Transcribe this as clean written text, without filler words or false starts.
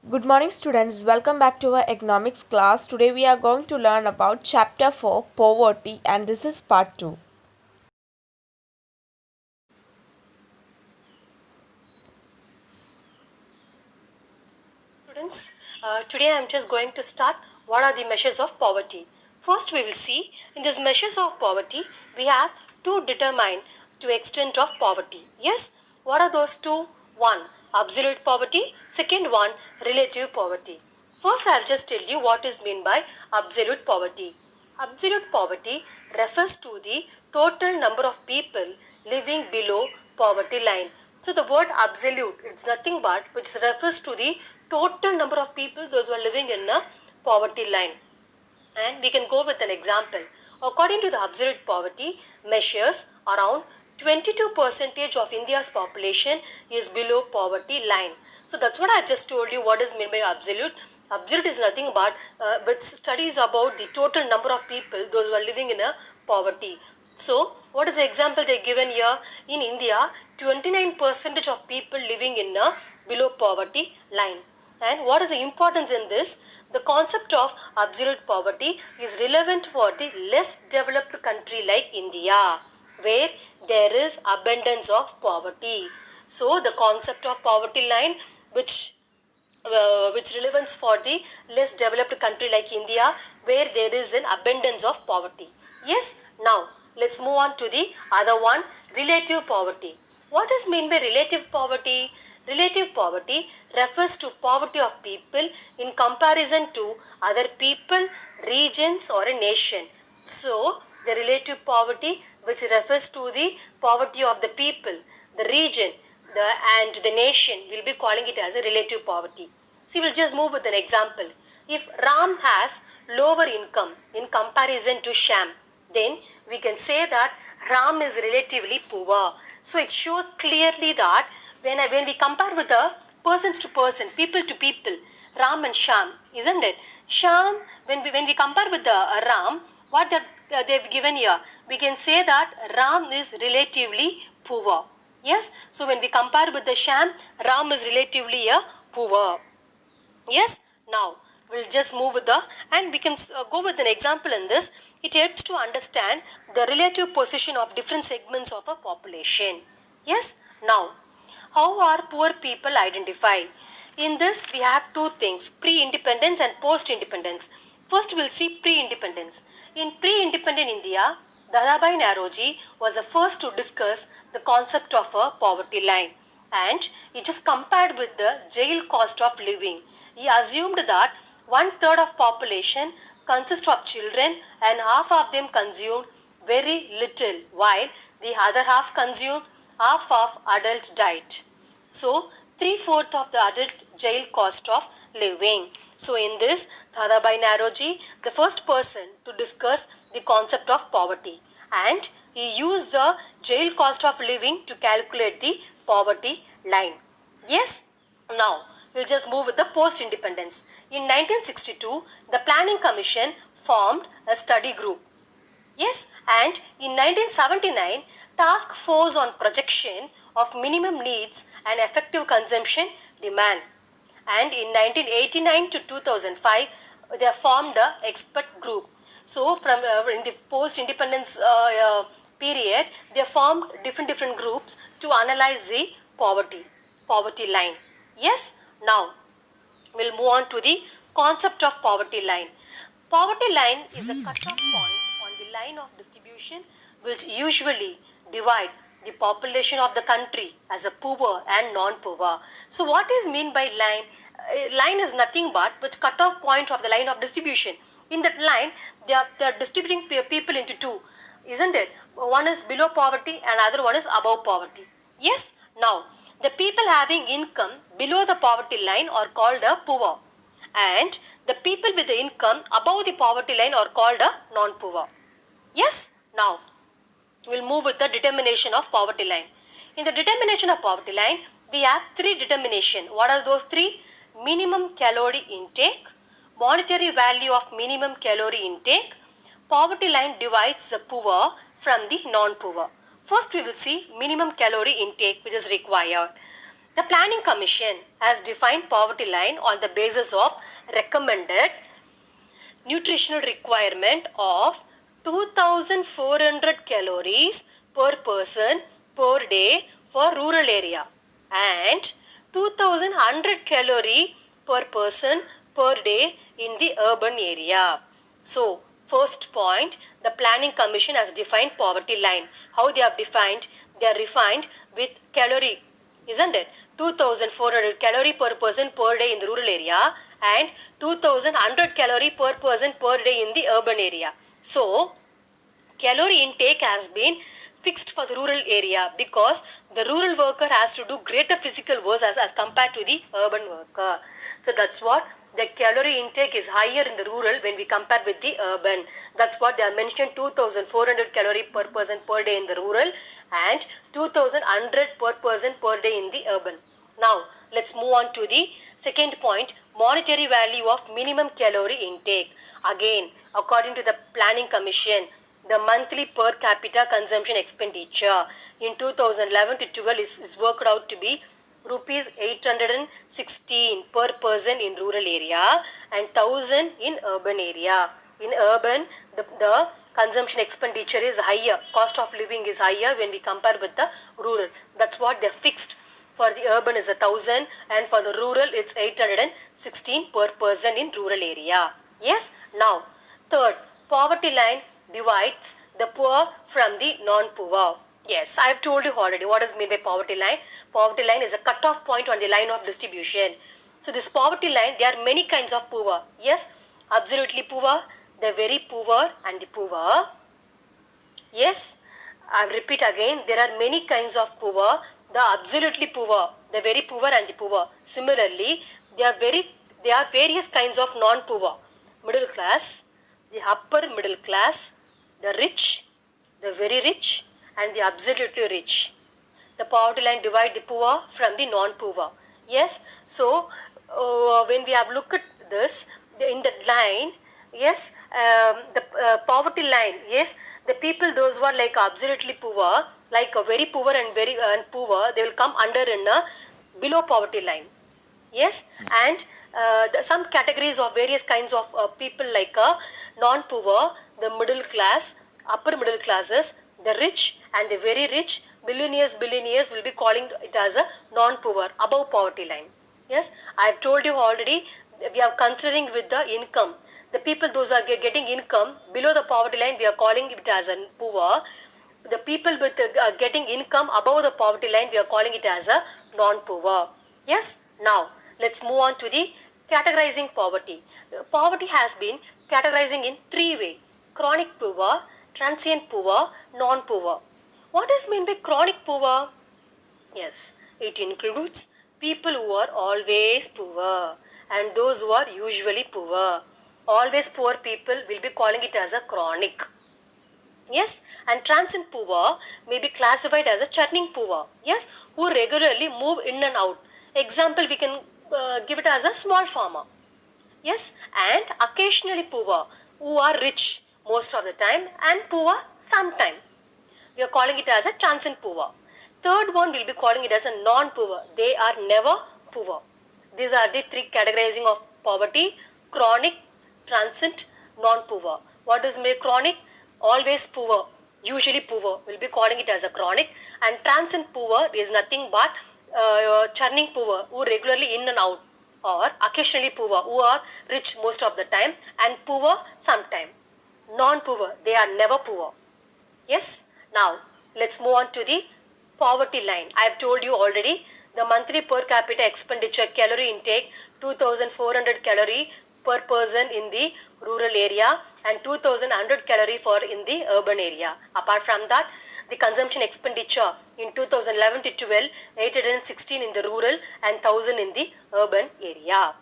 Good morning, students. Welcome back to our economics class. Today we are going to learn about chapter 4 poverty, and this is part 2. Students, today I am just going to start what are the measures of poverty. First we will see in these measures of poverty we have to determine to extent of poverty. Yes, what are those two? One, absolute poverty. Second one, relative poverty. First I have just tell you what is meant by absolute poverty. Absolute poverty refers to the total number of people living below poverty line. So the word absolute, it's nothing but which refers to the total number of people those who are living in a poverty line. And we can go with an example. According to the absolute poverty measures, around 22% of India's population is below poverty line. So that's what I just told you what is meant by absolute. Absolute is nothing but which studies about the total number of people those who are living in a poverty. So what is the example they given here? In India, 29% of people living in a below poverty line. And what is the importance in this? The concept of absolute poverty is relevant for the less developed country like India, where there is abundance of poverty. So the concept of poverty line which relevance for the less developed country like India, where there is an abundance of poverty. Yes, now let's move on to the other one, relative poverty. What is meant by relative poverty? Relative poverty refers to poverty of people in comparison to other people, regions or a nation. So, the relative poverty which refers to the poverty of the people, the region, and the nation, will be calling it as a relative poverty. See, we'll just move with an example. If Ram has lower income in comparison to Sham, then we can say that Ram is relatively poor. So it shows clearly that when we compare with the persons to person, people to people, Ram and Sham, isn't it? Sham, when we compare with the Ram, what they've given here, we can say that Ram is relatively poor. Yes, so when we compare with the Sham, Ram is relatively a poor. Yes, now we'll just move with the and we can go with an example in this. It helps to understand the relative position of different segments of a population. Yes, now how are poor people identified? In this we have two things, pre-independence and post-independence. First we'll see pre-independence. In pre-independent India, Dadabhai Naoroji was the first to discuss the concept of a poverty line, and he just compared with the jail cost of living. He assumed that one third of population consists of children and half of them consumed very little, while the other half consumed half of adult diet. So, three-fourths of the adult jail cost of living. So, in this, Dadabhai Naoroji, the first person to discuss the concept of poverty, and he used the jail cost of living to calculate the poverty line. Yes, now we'll just move with the post-independence. In 1962, the Planning Commission formed a study group. Yes, and in 1979, Task Force on Projection of Minimum Needs and Effective Consumption Demand. And in 1989 to 2005, they formed the expert group. So, from in the post-independence period, they formed different groups to analyze the poverty line. Yes, now we'll move on to the concept of poverty line. Poverty line is a cutoff point on the line of distribution which usually divide the population of the country as a poor and non-poor. So what is mean by line? Line is nothing but which cutoff point of the line of distribution. In that line, they are distributing people into two, isn't it? One is below poverty and other one is above poverty. Yes? Now, the people having income below the poverty line are called a poor, and the people with the income above the poverty line are called a non-poor. Yes? Now, we'll move with the determination of poverty line. In the determination of poverty line, we have three determination. What are those three? Minimum calorie intake, monetary value of minimum calorie intake, poverty line divides the poor from the non-poor. First we will see minimum calorie intake which is required. The Planning Commission has defined poverty line on the basis of recommended nutritional requirement of 2400 calories per person per day for rural area and 2100 calorie per person per day in the urban area. So, first point, the Planning Commission has defined poverty line. How they have defined? They are refined with calorie, isn't it? 2400 calorie per person per day in the rural area and 2100 calorie per person per day in the urban area. So, calorie intake has been fixed for the rural area because the rural worker has to do greater physical work as compared to the urban worker. So that's what the calorie intake is higher in the rural when we compare with the urban. That's what they have mentioned, 2400 calorie per person per day in the rural and 2100 per person per day in the urban. Now let's move on to the second point, monetary value of minimum calorie intake. Again, according to the Planning Commission, the monthly per capita consumption expenditure in 2011 to 12 is worked out to be rupees 816 per person in rural area and 1000 in urban area. In urban, the consumption expenditure is higher, cost of living is higher when we compare with the rural. That's what they fixed. For the urban is 1000 and for the rural it's 816 per person in rural area. Yes. Now, third, poverty line divides the poor from the non-poor. Yes, I have told you already what is meant by poverty line. Poverty line is a cut-off point on the line of distribution. So this poverty line, there are many kinds of poor. Yes, absolutely poor, the very poor and the poor. Yes, I repeat again, there are many kinds of poor, the absolutely poor, the very poor and the poor. Similarly, there are various kinds of non-poor. Middle class, the upper middle class, the rich, the very rich and the absolutely rich. The poverty line divide the poor from the non-poor. Yes, so when we have looked at this, in that line, yes, the poverty line, yes, the people those who are like absolutely poor, like very poor and very poor, they will come under in a below poverty line. Yes, and some categories of various kinds of people like non-poor, the middle class, upper middle classes, the rich and the very rich, billionaires will be calling it as a non-poor, above poverty line. Yes, I have told you already, we are considering with the income. The people those are getting income below the poverty line, we are calling it as a poor. The people with getting income above the poverty line, we are calling it as a non-poor. Yes, now let's move on to the categorizing poverty. Poverty has been categorizing in three ways: chronic poor, transient poor, non-poor. What is meant by chronic poor? Yes, it includes people who are always poor and those who are usually poor. Always poor people will be calling it as a chronic. Yes, and transient poor may be classified as a churning poor. Yes, who regularly move in and out. Example, we can give it as a small farmer. Yes, and occasionally poor, who are rich most of the time and poor sometime. We are calling it as a transient poor. Third one will be calling it as a non-poor. They are never poor. These are the three categorizing of poverty: chronic, transient, non-poor. What is my chronic? Always poor, usually poor, will be calling it as a chronic. And transient poor is nothing but churning poor, who regularly in and out, or occasionally poor, who are rich most of the time and poor sometime. Non-poor, they are never poor. Yes, now let's move on to the poverty line. I have told you already, the monthly per capita expenditure calorie intake 2400 calorie per person in the rural area and 2100 calorie for in the urban area. Apart from that, the consumption expenditure in 2011 to 12, 816 in the rural and 1000 in the urban area.